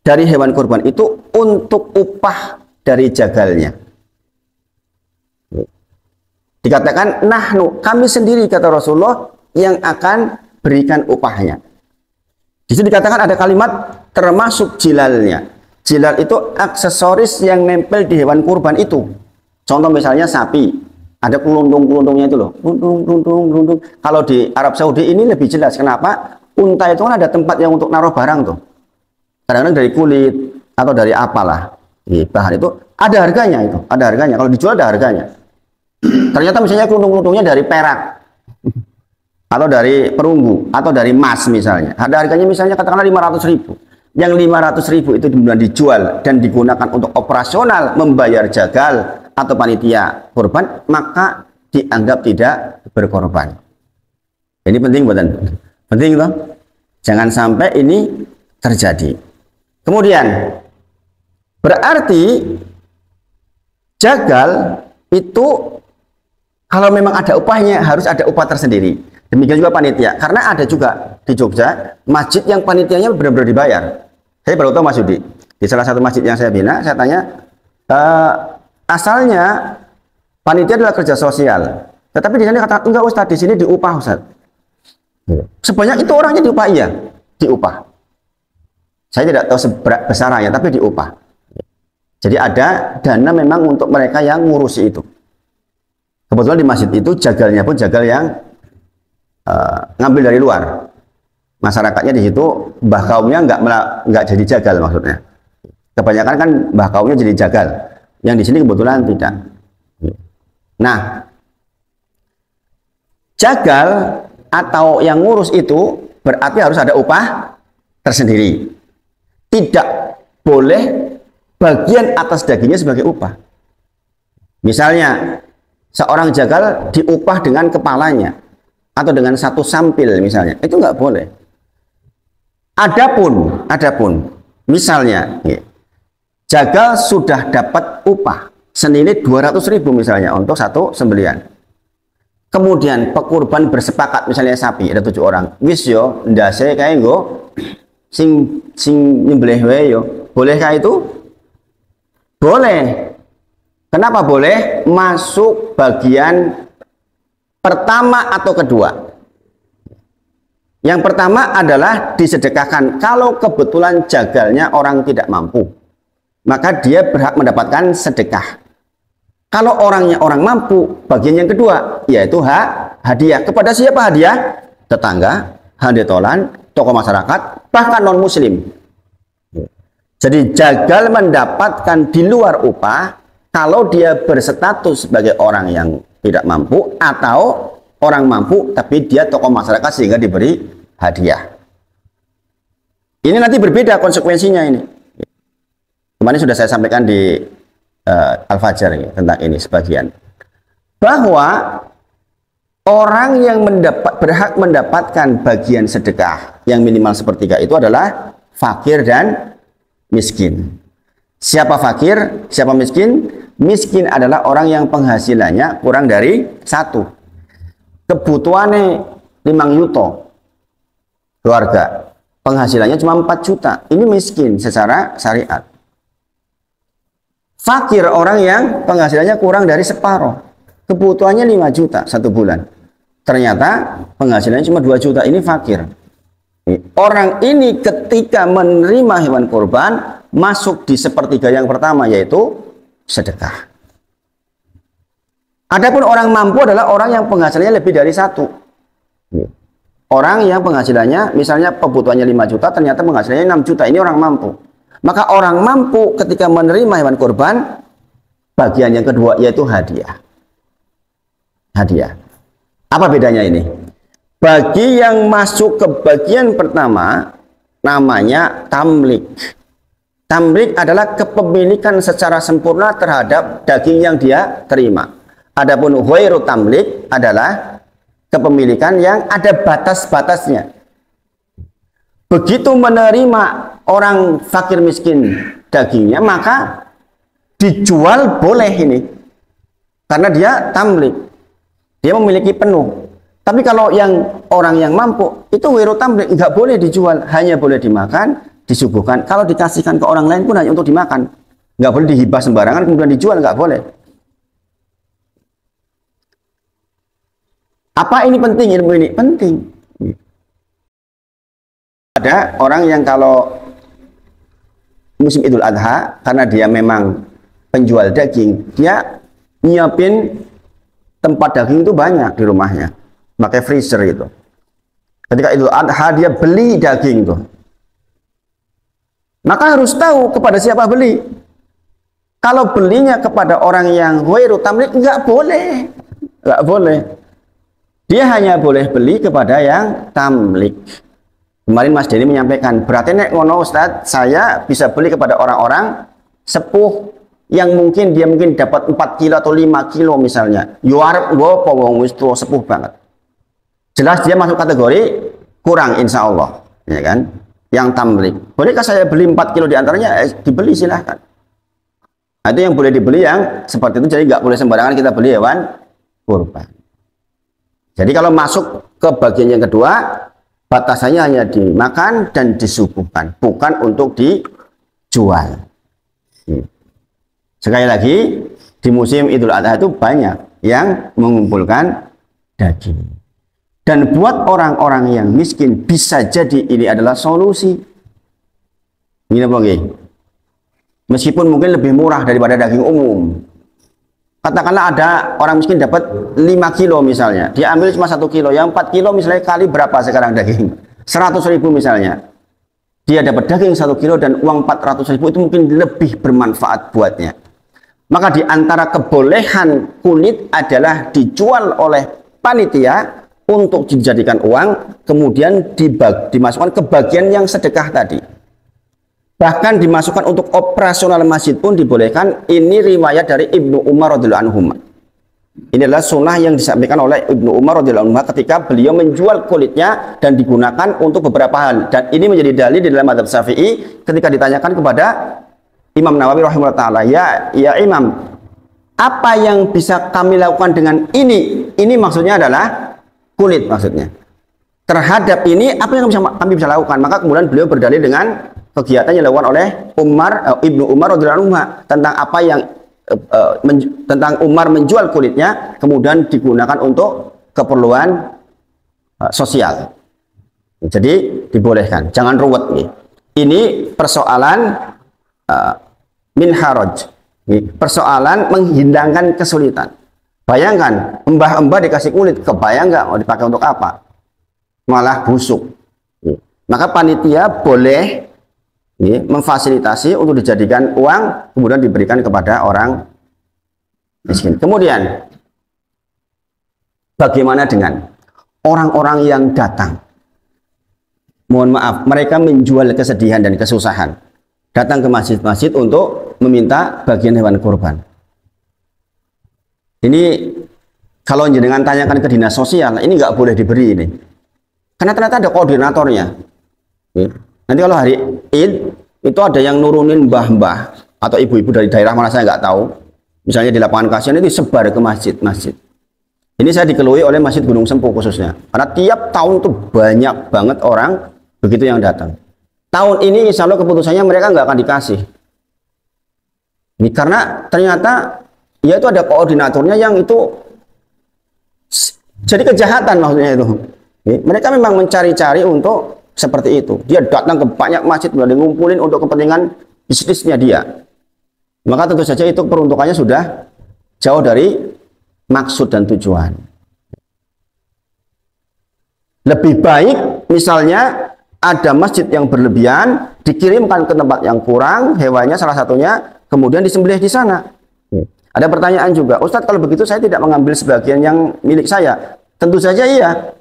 dari hewan kurban itu untuk upah dari jagalnya. Dikatakan nahnu, kami sendiri, kata Rasulullah, yang akan berikan upahnya. Di situ dikatakan ada kalimat termasuk jilalnya. Jilal itu aksesoris yang nempel di hewan kurban itu. Contoh misalnya sapi, ada keluntung-keluntungnya itu loh. Keluntung. Kalau di Arab Saudi ini lebih jelas. Kenapa? Unta itu kan ada tempat yang untuk naruh barang tuh. Kadang-kadang dari kulit atau dari apalah. Bahan itu ada harganya itu. Ada harganya. Kalau dijual ada harganya. Ternyata misalnya keluntung-keluntung dari perak. Atau dari perunggu. Atau dari emas misalnya. Ada harganya misalnya katakanlah 500.000. Yang 500.000 itu kemudian dijual dan digunakan untuk operasional membayar jagal atau panitia kurban, maka dianggap tidak berkorban. Ini penting buatan, penting toh. Jangan sampai ini terjadi. Kemudian berarti jagal itu kalau memang ada upahnya harus ada upah tersendiri. Demikian juga panitia, karena ada juga di Jogja masjid yang panitianya benar-benar dibayar. Saya baru tahu Mas Yudi, di salah satu masjid yang saya bina, saya tanya, asalnya panitia adalah kerja sosial, tetapi di sini kata enggak Ustaz, di sini diupah Ustaz. Sebanyak itu orangnya diupah, iya, diupah. Saya tidak tahu seberapa besarnya, tapi diupah. Jadi ada dana memang untuk mereka yang ngurusi itu. Kebetulan di masjid itu jagalnya pun jagal yang ngambil dari luar. masyarakatnya di situ mbah kaumnya nggak jadi jagal maksudnya. Kebanyakan kan mbah kaumnya jadi jagal. Yang di sini kebetulan tidak. Nah, jagal atau yang ngurus itu berarti harus ada upah tersendiri. Tidak boleh bagian atas dagingnya sebagai upah. Misalnya seorang jagal diupah dengan kepalanya atau dengan satu sampil misalnya, itu nggak boleh. Adapun misalnya jagal sudah dapat upah senilai 200.000 misalnya untuk satu sembelian. Kemudian pekurban bersepakat misalnya sapi ada 7 orang. Wis yo ndase kae nggo sing nyembelih wae yo. Bolehkah itu? Boleh. Kenapa boleh? Masuk bagian pertama atau kedua. Yang pertama adalah disedekahkan. Kalau kebetulan jagalnya orang tidak mampu, maka dia berhak mendapatkan sedekah. Kalau orangnya orang mampu, bagian yang kedua yaitu hadiah. Kepada siapa hadiah? Tetangga, handetolan, tokoh masyarakat, bahkan non muslim. Jadi jagal mendapatkan di luar upah kalau dia berstatus sebagai orang yang tidak mampu atau orang mampu tapi dia tokoh masyarakat sehingga diberi hadiah. Ini nanti berbeda konsekuensinya ini. Kemarin sudah saya sampaikan di Al-Fajr tentang ini sebagian. Bahwa orang yang berhak mendapatkan bagian sedekah yang minimal sepertiga itu adalah fakir dan miskin. Siapa fakir, siapa miskin? Miskin adalah orang yang penghasilannya kurang dari 1. Kebutuhannya 5 yuto keluarga, penghasilannya cuma 4 juta. Ini miskin secara syariat. Fakir orang yang penghasilannya kurang dari separuh, kebutuhannya 5 juta 1 bulan. Ternyata penghasilannya cuma 2 juta, ini fakir. Orang ini ketika menerima hewan kurban masuk di sepertiga yang pertama yaitu sedekah. Adapun orang mampu adalah orang yang penghasilannya lebih dari 1. Orang yang penghasilannya misalnya kebutuhannya 5 juta ternyata penghasilannya 6 juta, ini orang mampu. Maka orang mampu ketika menerima hewan kurban bagian yang kedua yaitu hadiah. Hadiah. Apa bedanya ini? Bagi yang masuk ke bagian pertama namanya tamlik. Tamlik adalah kepemilikan secara sempurna terhadap daging yang dia terima. Adapun ghairu tamlik adalah kepemilikan yang ada batas-batasnya. Begitu menerima orang fakir miskin dagingnya, maka dijual boleh ini. Karena dia tamlik. Dia memiliki penuh. Tapi kalau yang orang yang mampu, itu ghairu tamlik, nggak boleh dijual. Hanya boleh dimakan, disuguhkan. Kalau dikasihkan ke orang lain pun hanya untuk dimakan. Nggak boleh dihibah sembarangan, kemudian dijual, nggak boleh. Apa ini penting? Ilmu ini penting. Ada orang yang kalau musim Idul Adha, karena dia memang penjual daging, dia nyiapin tempat daging itu banyak di rumahnya, pakai freezer itu. Ketika Idul Adha dia beli daging itu, maka harus tahu kepada siapa beli. Kalau belinya kepada orang yang ghairu tamlik, nggak boleh, nggak boleh. Dia hanya boleh beli kepada yang tamlik. Kemarin Mas Denny menyampaikan, berarti nek ngono Ustaz, saya bisa beli kepada orang-orang sepuh yang mungkin dia dapat 4 kilo atau 5 kilo misalnya. Yo arep nggo apa wong wis tuwa sepuh banget. Jelas dia masuk kategori kurang insya Allah, ya kan? Yang tamlik. Bolehkah saya beli 4 kilo diantaranya? Dibeli silahkan. Nah, itu yang boleh dibeli yang seperti itu. Jadi nggak boleh sembarangan kita beli hewan kurban. Jadi kalau masuk ke bagian yang kedua, batasannya hanya dimakan dan disuguhkan, bukan untuk dijual. Sekali lagi, di musim Idul Adha itu banyak yang mengumpulkan daging. Dan buat orang-orang yang miskin bisa jadi ini adalah solusi. Ini apa nggih? Meskipun mungkin lebih murah daripada daging umum. Katakanlah ada orang miskin dapat 5 kilo misalnya, dia ambil cuma 1 kilo, yang 4 kilo misalnya kali berapa sekarang daging? 100.000 misalnya, dia dapat daging 1 kilo dan uang 400.000, itu mungkin lebih bermanfaat buatnya. Maka di antara kebolehan kulit adalah dijual oleh panitia untuk dijadikan uang, kemudian dimasukkan ke bagian yang sedekah tadi. Bahkan dimasukkan untuk operasional masjid pun dibolehkan. Ini riwayat dari Ibnu Umar radhiyallahu anhu. Ini adalah sunnah yang disampaikan oleh Ibnu Umar radhiyallahu anhu ketika beliau menjual kulitnya dan digunakan untuk beberapa hal. Dan ini menjadi dalil di dalam mazhab Syafi'i ketika ditanyakan kepada Imam Nawawi rahimahullah ta'ala, ya Imam, apa yang bisa kami lakukan dengan ini? Ini maksudnya adalah kulit maksudnya. Terhadap ini apa yang kami bisa lakukan? Maka kemudian beliau berdalil dengan kegiatan yang dilakukan oleh Ibnu Umar radhiyallahu anhu tentang apa yang tentang Umar menjual kulitnya kemudian digunakan untuk keperluan sosial. Jadi dibolehkan, jangan ruwet nih. Ini persoalan min haraj, persoalan menghilangkan kesulitan. Bayangkan mbah-mbah dikasih kulit, kebayang nggak mau dipakai untuk apa? Malah busuk. Maka panitia boleh memfasilitasi untuk dijadikan uang, kemudian diberikan kepada orang miskin. Kemudian bagaimana dengan orang-orang yang datang? Mohon maaf, mereka menjual kesedihan dan kesusahan, datang ke masjid-masjid untuk meminta bagian hewan kurban. Ini kalau jenengan tanyakan ke dinas sosial, ini nggak boleh diberi ini, karena ternyata ada koordinatornya. Nanti kalau hari Id itu ada yang nurunin mbah-mbah atau ibu-ibu dari daerah mana saya nggak tahu, misalnya di lapangan kasihan itu disebar ke masjid-masjid. Ini saya dikeluhi oleh Masjid Gunung Sempu khususnya, karena tiap tahun tuh banyak banget orang begitu yang datang. Tahun ini insya Allah keputusannya mereka nggak akan dikasih. Ini karena ternyata ya itu ada koordinatornya yang itu jadi kejahatan maksudnya itu. Mereka memang mencari-cari untuk seperti itu. Dia datang ke banyak masjid, mulai ngumpulin untuk kepentingan bisnisnya dia. Maka tentu saja itu peruntukannya sudah jauh dari maksud dan tujuan. Lebih baik misalnya ada masjid yang berlebihan, dikirimkan ke tempat yang kurang, hewannya salah satunya, kemudian disembelih di sana. Ada pertanyaan juga, Ustadz kalau begitu saya tidak mengambil sebagian yang milik saya. Tentu saja iya.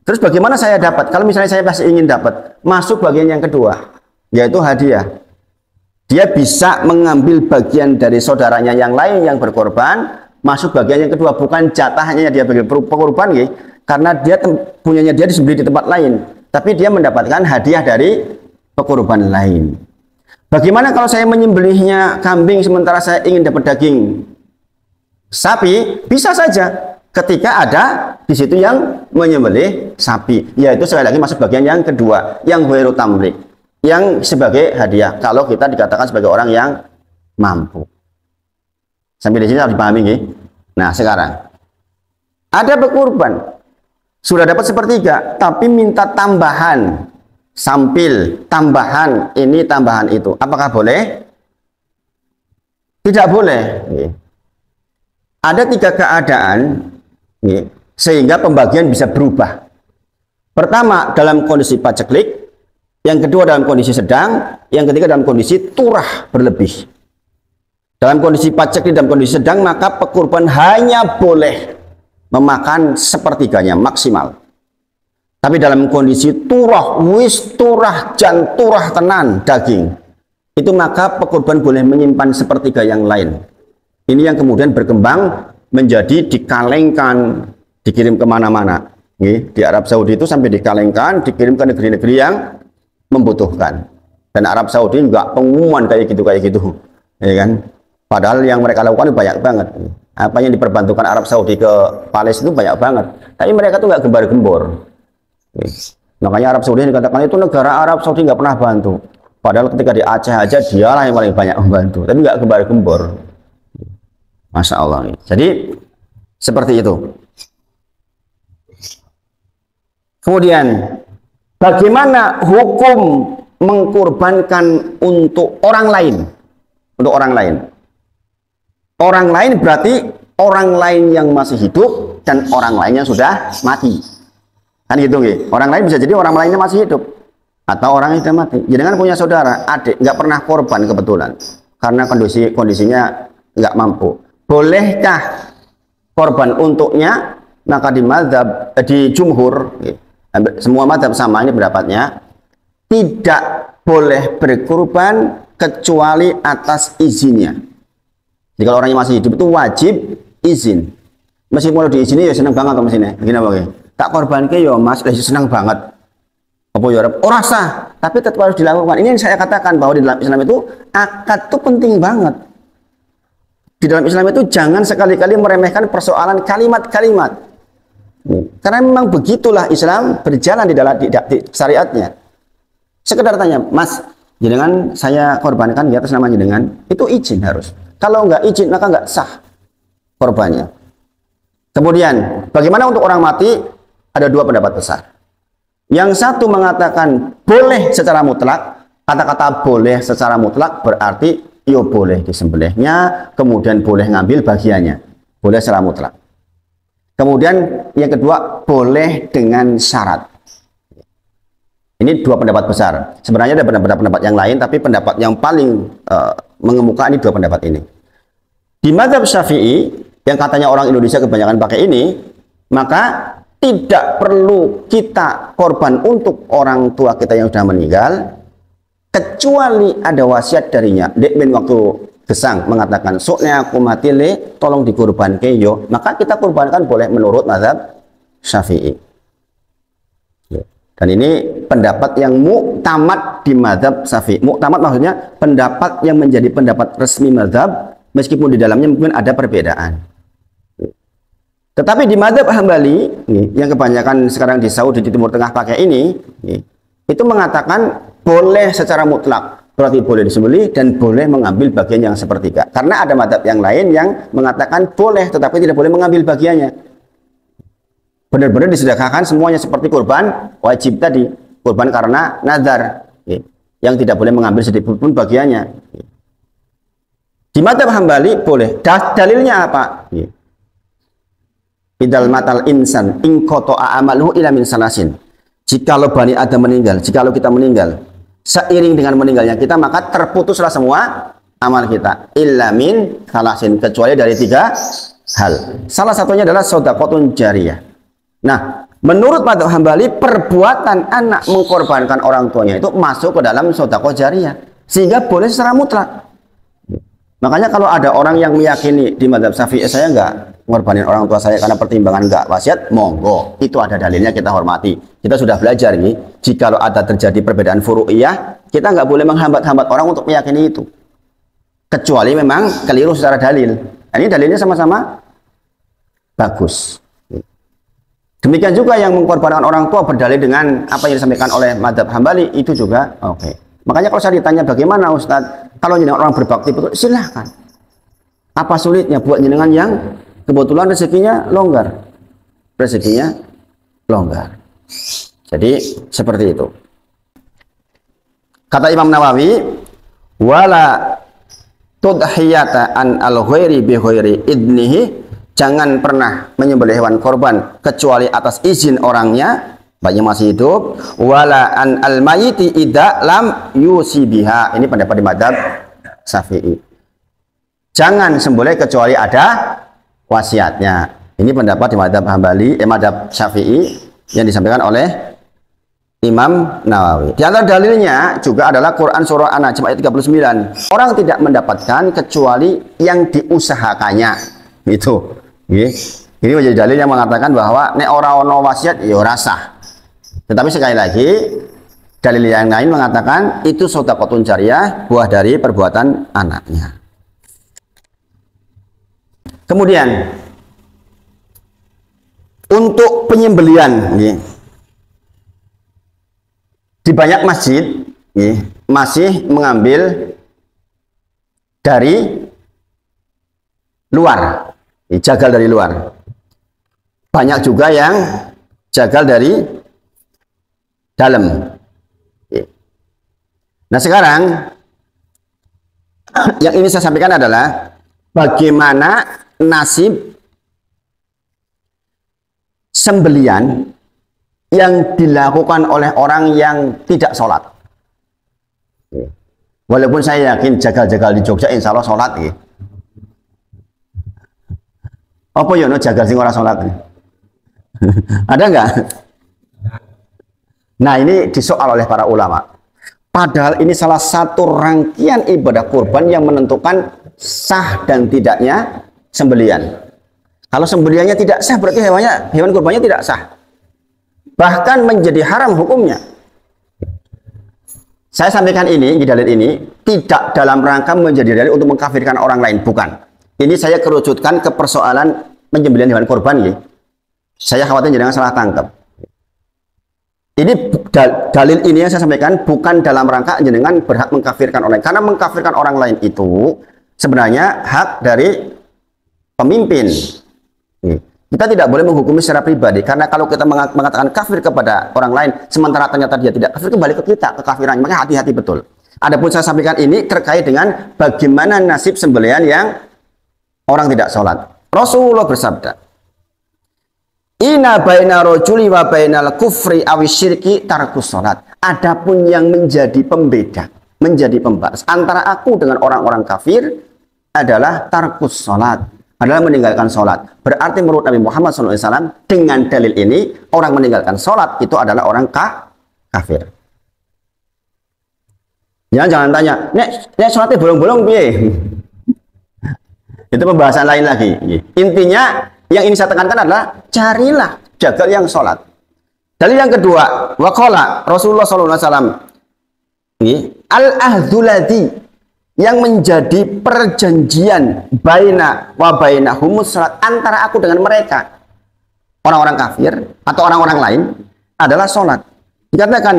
Terus bagaimana saya dapat? Kalau misalnya saya masih ingin dapat, masuk bagian yang kedua, yaitu hadiah. Dia bisa mengambil bagian dari saudaranya yang lain yang berkorban, masuk bagian yang kedua, bukan jatahnya dia bagi pekorban, karena dia punyanya dia disembelih di tempat lain, tapi dia mendapatkan hadiah dari pekorban lain. Bagaimana kalau saya menyembelihnya kambing sementara saya ingin dapat daging sapi? Bisa saja. Ketika ada di situ yang menyembelih sapi, yaitu sekali lagi masuk bagian yang kedua, yang ghairu tamlik, yang sebagai hadiah kalau kita dikatakan sebagai orang yang mampu. Sampai di sini harus dipahami nih. Nah sekarang ada berkurban sudah dapat sepertiga tapi minta tambahan sampil, tambahan ini tambahan itu, apakah boleh? Tidak boleh. Ada 3 keadaan sehingga pembagian bisa berubah. Pertama dalam kondisi paceklik, yang kedua dalam kondisi sedang, yang ketiga dalam kondisi turah berlebih. Dalam kondisi paceklik, dalam kondisi sedang, maka pekurban hanya boleh memakan sepertiganya maksimal. Tapi dalam kondisi turah, wis turah jan turah tenan daging, itu maka pekurban boleh menyimpan sepertiga yang lain. Ini yang kemudian berkembang menjadi dikalengkan, dikirim kemana-mana. Di Arab Saudi itu sampai dikalengkan, dikirim ke negeri-negeri yang membutuhkan. Dan Arab Saudi juga pengumuman kayak gitu, ya kan? Padahal yang mereka lakukan banyak banget. Apa yang diperbantukan Arab Saudi ke Palestina itu banyak banget. Tapi mereka tuh nggak gembar-gembor. Makanya Arab Saudi dikatakan itu negara Arab Saudi nggak pernah bantu. Padahal ketika di Aceh aja dialah yang paling banyak membantu. Tapi nggak gembar-gembor. Masya Allah. Jadi seperti itu. Kemudian bagaimana hukum mengkurbankan untuk orang lain? Untuk orang lain. Orang lain berarti orang lain yang masih hidup dan orang lain yang sudah mati. Kan gitu nggih. Orang lain bisa jadi orang lainnya masih hidup atau orang yang sudah mati. Jenengan punya saudara, adik, nggak pernah korban kebetulan karena kondisinya nggak mampu. Bolehkah korban untuknya? Maka di mazhab di jumhur, semua mazhab sama ini pendapatnya, tidak boleh berkorban kecuali atas izinnya. Jadi kalau orangnya masih hidup itu wajib izin. Meskipun kalau diizini ya senang banget sama sini. Gini apa? Tak korban ke ya mas, senang banget. Apa ya? Ora sah, tapi tetap harus dilakukan. Ini yang saya katakan bahwa di dalam Islam itu akad itu penting banget. Di dalam Islam itu jangan sekali-kali meremehkan persoalan kalimat-kalimat. Karena memang begitulah Islam berjalan di dalam di syariatnya. Sekedar tanya, mas, jenengan saya korbankan di atas nama jenengan, itu izin harus. Kalau nggak izin maka nggak sah korbannya. Kemudian, bagaimana untuk orang mati? Ada dua pendapat besar. Yang satu mengatakan boleh secara mutlak. Kata-kata boleh secara mutlak berarti yo boleh disembelihnya, kemudian boleh ngambil bagiannya, boleh secara mutlak. Kemudian yang kedua boleh dengan syarat. Ini dua pendapat besar. Sebenarnya ada pendapat yang lain, tapi pendapat yang paling mengemuka ini dua pendapat ini. Di mazhab Syafi'i yang katanya orang Indonesia kebanyakan pakai ini, maka tidak perlu kita korban untuk orang tua kita yang sudah meninggal, kecuali ada wasiat darinya. Dek bin waktu gesang mengatakan, "Soknya aku mati le, tolong dikorban ke yo." Maka kita korbankan boleh menurut mazhab Syafi'i. Dan ini pendapat yang muktamad di mazhab Syafi'i. Muktamad maksudnya pendapat yang menjadi pendapat resmi mazhab, meskipun di dalamnya mungkin ada perbedaan. Tetapi di mazhab Hambali, yang kebanyakan sekarang di Saudi di Timur Tengah pakai ini, itu mengatakan boleh secara mutlak. Berarti boleh disembelih dan boleh mengambil bagian yang sepertiga. Karena ada mazhab yang lain yang mengatakan boleh, tetapi tidak boleh mengambil bagiannya. Benar-benar disedekahkan semuanya seperti kurban wajib tadi. Kurban karena nazar, yang tidak boleh mengambil sedikit pun bagiannya. Di mazhab Hambali boleh. Dalilnya apa? Idal matal insan ingkoto amaluhu ila min salasin. Jikalau Bani Adam meninggal, jikalau kita meninggal, seiring dengan meninggalnya kita, maka terputuslah semua amal kita. Illa min salasin, kecuali dari tiga hal. Salah satunya adalah shadaqatun jariyah. Nah, menurut mazhab Hambali, perbuatan anak mengkorbankan orang tuanya itu masuk ke dalam shadaqah jariyah, sehingga boleh secara mutlak. Makanya kalau ada orang yang meyakini di mazhab Syafi'i, saya enggak mengorbanin orang tua saya karena pertimbangan enggak wasiat, monggo, itu ada dalilnya, kita hormati. Kita sudah belajar nih, jika ada terjadi perbedaan furu'iyah, kita enggak boleh menghambat-hambat orang untuk meyakini itu, kecuali memang keliru secara dalil. Nah, ini dalilnya sama-sama bagus. Demikian juga yang mengkorbankan orang tua berdalil dengan apa yang disampaikan oleh mazhab Hambali, itu juga oke. Makanya kalau saya ditanya bagaimana Ustadz, kalau jenengan orang berbakti betul, silahkan. Apa sulitnya buat jenengan yang kebetulan rezekinya longgar? Rezekinya longgar. Jadi seperti itu. Kata Imam Nawawi, wala tudhiyata an al-ghairi bi ghairi idnihi, jangan pernah menyembelih hewan korban kecuali atas izin orangnya, baiknya masih hidup. Wala an al-mayiti idza lam yusibiha, ini pendapat di mazhab Syafi'i. Jangan sembelih kecuali ada wasiatnya. Ini pendapat di mazhab Hambali, mazhab Syafi'i yang disampaikan oleh Imam Nawawi. Di antara dalilnya juga adalah Quran surah An-Najm ayat 39. Orang tidak mendapatkan kecuali yang diusahakannya. Itu. Ini menjadi dalil yang mengatakan bahwa nek ora ono wasiat ya ora sah. Tetapi sekali lagi dalil yang lain mengatakan itu shadaqatun jariyah, buah dari perbuatan anaknya. Kemudian untuk penyembelian di banyak masjid masih mengambil dari luar, jagal dari luar. Banyak juga yang jagal dari dalam. Nah sekarang yang ini saya sampaikan adalah bagaimana nasib sembelian yang dilakukan oleh orang yang tidak sholat. Walaupun saya yakin jagal-jagal di Jogja insya Allah sholat. Apa ya no jagal sing ora sholat? Ada nggak? Nah ini disoal oleh para ulama. Padahal ini salah satu rangkaian ibadah kurban yang menentukan sah dan tidaknya sembelian. Kalau sembeliannya tidak sah berarti hewan kurbannya tidak sah. Bahkan menjadi haram hukumnya. Saya sampaikan ini, dalil ini tidak dalam rangka menjadi dalil untuk mengkafirkan orang lain, bukan. Ini saya kerucutkan ke persoalan penyembelihan hewan kurban ya. Saya khawatir jangan salah tangkap. Ini dalil ini yang saya sampaikan bukan dalam rangka jenengan berhak mengkafirkan orang lain, karena mengkafirkan orang lain itu sebenarnya hak dari pemimpin. Kita tidak boleh menghukumi secara pribadi, karena kalau kita mengatakan kafir kepada orang lain sementara ternyata dia tidak kafir, kembali ke kita kekafirannya. Makanya hati-hati betul. Adapun saya sampaikan ini terkait dengan bagaimana nasib sembelihan yang orang tidak sholat. Rasulullah bersabda, "Inna baina rajuli wa bainal kufri awisyirki tarkus sholat." Adapun yang menjadi pembeda, menjadi pembatas antara aku dengan orang-orang kafir adalah tarkus sholat, adalah meninggalkan sholat. Berarti menurut Nabi Muhammad SAW dengan dalil ini orang meninggalkan sholat itu adalah orang kafir. Ya, jangan tanya, nek sholatnya bolong-bolong piye? Itu pembahasan lain lagi. Intinya yang ini saya tekankan adalah carilah jagal yang sholat. Dalil yang kedua, waqala Rasulullah SAW, al-ahduladi yang menjadi perjanjian baina wa baina humus salat antara aku dengan mereka orang-orang kafir atau orang-orang lain adalah sholat. Dikatakan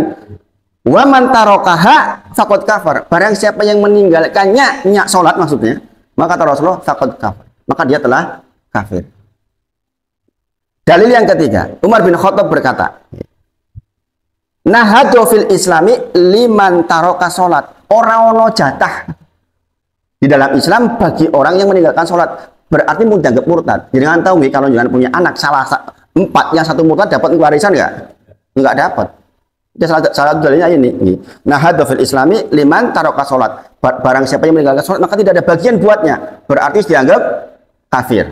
wa man tarokaha faqad kafar, barang siapa yang meninggalkannya, nyak sholat maksudnya, maka kata Rasulullah faqad kafar, maka dia telah kafir. Dalil yang ketiga, Umar bin Khattab berkata, nahadu fil islami liman taroka sholat, orang-orang jatah di dalam Islam bagi orang yang meninggalkan sholat, berarti mau dianggap murtad. Jangan tahu nih, kalau jangan punya anak salah 4 yang 1 murtad dapat warisan nggak dapat. Salah dalilnya ini. Nahadu fil islami liman taroka sholat, barang siapa yang meninggalkan sholat maka tidak ada bagian buatnya, berarti dianggap kafir.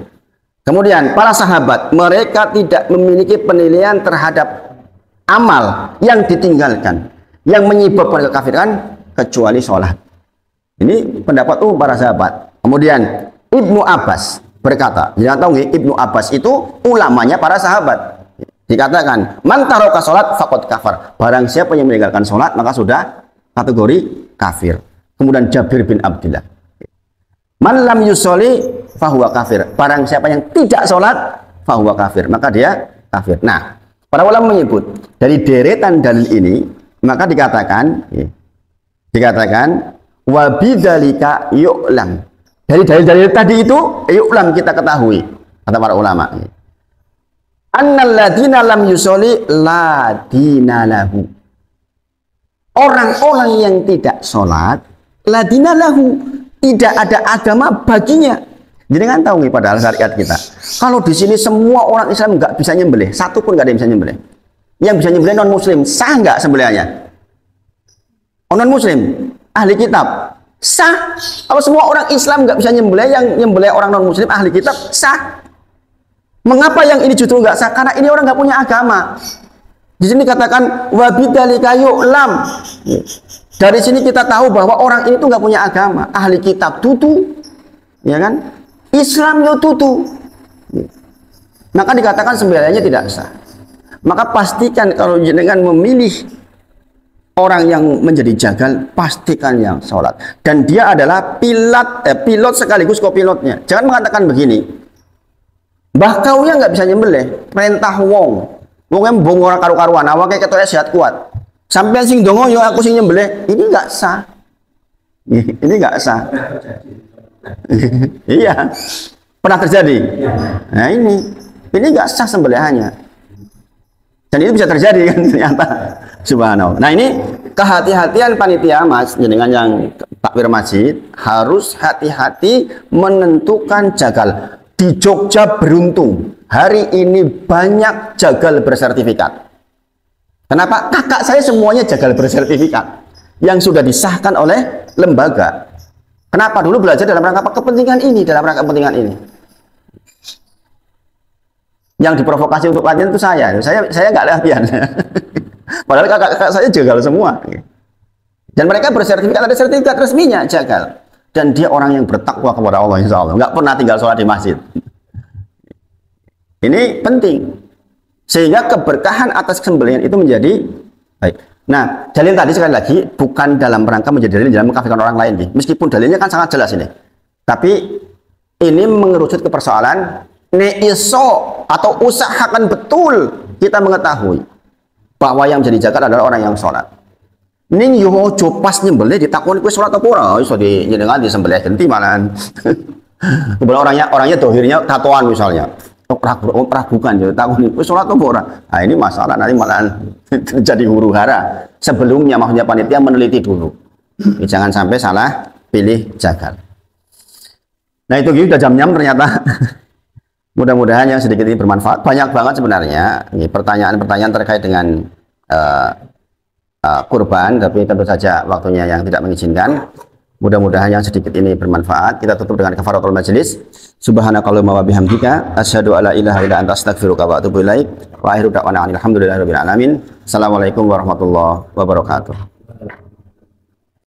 Kemudian para sahabat mereka tidak memiliki penilaian terhadap amal yang ditinggalkan yang menyebabkan kekafiran kecuali sholat. Ini pendapat para sahabat. Kemudian Ibnu Abbas berkata, jangan tahu nih, Ibnu Abbas itu ulamanya para sahabat. Dikatakan man taroka sholat faqad kafar, barang siapa yang meninggalkan sholat maka sudah kategori kafir. Kemudian Jabir bin Abdullah, man lam yusolli fahuwa kafir, barang siapa yang tidak sholat fahuwa kafir, maka dia kafir. Nah, para ulama menyebut dari deretan dalil ini maka dikatakan wabidzalika yu'lam, dari dalil-dalil tadi itu yu'lam, kita ketahui, kata para ulama, annal ladina lam yusolli la dina lahu, orang-orang yang tidak sholat ladina lahu, tidak ada agama baginya. Jadi kan tahu nih, padahal syariat kita, kalau di sini semua orang Islam nggak bisa nyembelih, satu pun nggak ada yang bisa nyembelih. Yang bisa nyembelih non muslim, sah nggak sembelihannya? Non muslim, ahli kitab, sah. Kalau semua orang Islam nggak bisa nyembelih, yang nyembelih orang non muslim ahli kitab sah. Mengapa yang ini justru nggak sah? Karena ini orang nggak punya agama. Di sini katakan wabidzalika yu'lam. Dari sini kita tahu bahwa orang ini tuh nggak punya agama, ahli kitab tutu, ya kan? Islam yo tutu. Maka dikatakan sembelihannya tidak sah. Maka pastikan kalau jenengan memilih orang yang menjadi jagal, pastikan yang sholat. Dan dia adalah pilot sekaligus kopilotnya. Jangan mengatakan begini, mbah kaunya nggak bisa nyembelih, perintah wong yang bong orang karu-karuan, awake ketoknya sehat kuat, sampai sing dongo yo aku sing nyembelih, ini nggak sah. Ini nggak sah. Iya, pernah terjadi. Nah ini nggak sah sembelihannya, dan itu bisa terjadi kan ternyata. Subhanallah. Nah ini kehati-hatian panitia mas, dengan yang takbir masjid harus hati-hati menentukan jagal. Di Jogja beruntung hari ini banyak jagal bersertifikat. Kenapa? Kakak saya semuanya jagal bersertifikat yang sudah disahkan oleh lembaga. Kenapa? Dulu belajar dalam rangka kepentingan ini, dalam rangka kepentingan ini. Yang diprovokasi untuk latihan itu saya nggak latihan. Padahal kakak-kakak saya jagal semua. Dan mereka bersertifikat, ada sertifikat resminya jagal. Dan dia orang yang bertakwa kepada Allah, insya Allah. Nggak pernah tinggal sholat di masjid. Ini penting. Sehingga keberkahan atas sembelihan itu menjadi baik. Nah, dalil tadi sekali lagi bukan dalam rangka menjadi dalil dalam mengkafirkan orang lain. Meskipun dalilnya kan sangat jelas ini. Tapi ini mengerucut ke persoalan iso atau usahakan betul kita mengetahui bahwa yang menjadi zakat adalah orang yang sholat. Ning yo ojo pas nyembelih ditakoni kowe salat apa ora iso jenengan disembelih genti malahan. Kemudian orangnya dohirnya tatoan misalnya. Bukan ya takoni kowe salat apa ora. Nah, ini masalah nanti malahan terjadi huru-hara. Sebelumnya maksudnya panitia meneliti dulu. Jangan sampai salah pilih zakat. Nah, itu udah jam-jam ternyata. Mudah-mudahan yang sedikit ini bermanfaat. Banyak banget sebenarnya ini pertanyaan-pertanyaan terkait dengan kurban, tapi tentu saja waktunya yang tidak mengizinkan. Mudah-mudahan yang sedikit ini bermanfaat. Kita tutup dengan kafaratul majelis. Subhanakallahumma wa bihamdika asyhadu alla ilaha illa anta astaghfiruka wa atubu ilaik. Wa akhiru da'wana alhamdulillahirabbil alamin. Assalamualaikum warahmatullahi wabarakatuh.